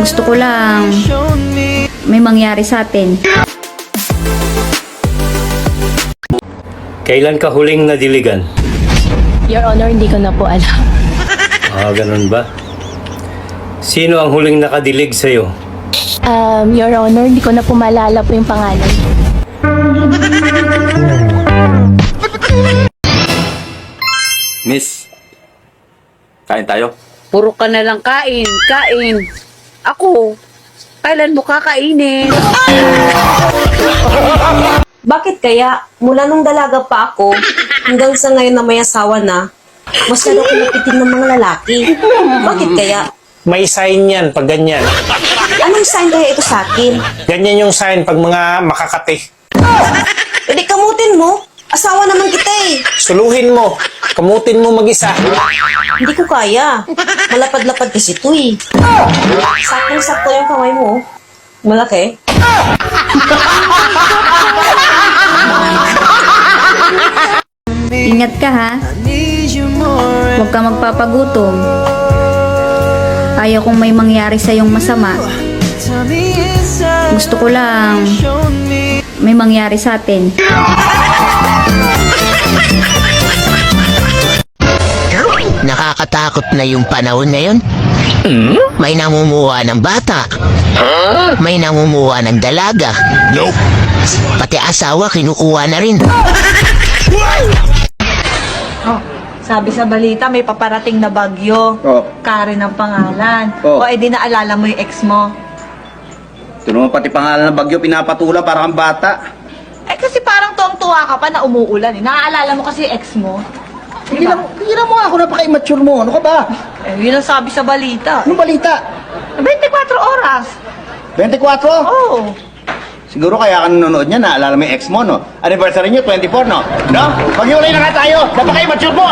Gusto ko lang may mangyari sa atin. Kailan ka huling nadiligan? Your Honor, hindi ko na po alam. Ganun ba? Sino ang huling nakadilig sa'yo? Your Honor, hindi ko na po maalala po yung pangalan. Miss, kain tayo? Puro ka na lang kain, kain. Ako, kailan mo kakainin? Bakit kaya, mula nung dalaga pa ako, hanggang sa ngayon na may asawa na, masyado kinapitin ng mga lalaki. Bakit kaya? May sign yan pag ganyan. Anong sign kaya ito sa akin? Ganyan yung sign pag mga makakate. Pwede kamutin mo. Asawa naman kita eh. Suluhin mo. Kamutin mo mag-isa. Hindi ko kaya. Malapad-lapad kasi ito eh. Saktong-sakto yung kamay mo. Malaki. Ingat ka ha. Huwag ka magpapagutom. Ayaw kong may mangyari sa iyong masama. Gusto ko lang may mangyari sa atin. Nakakatakot na yung panahon ngayon. May namumuha ng bata. May namumuha ng dalaga. Pati asawa kinukuha na rin. Sabi sa balita, may paparating na bagyo. Karen ang pangalan. O edi naalala mo yung ex mo. Ito naman pati pangalan ng bagyo, pinapatulan para kang bata. Eh kasi parang tuwang-tuwa ka pa na umuulan eh. Naaalala mo kasi yung ex mo. Diba? Hindi mo ako, napaka-immature mo. Ano ka ba? Eh, yun ang sabi sa balita. Anong balita? 24 oras. 24? Oo. Siguro kaya ka nanonood niya, naalala mo yung ex mo, no? Anniversary niyo, 24, no? No? Maghiwalay na nga tayo! Napaka-immature mo!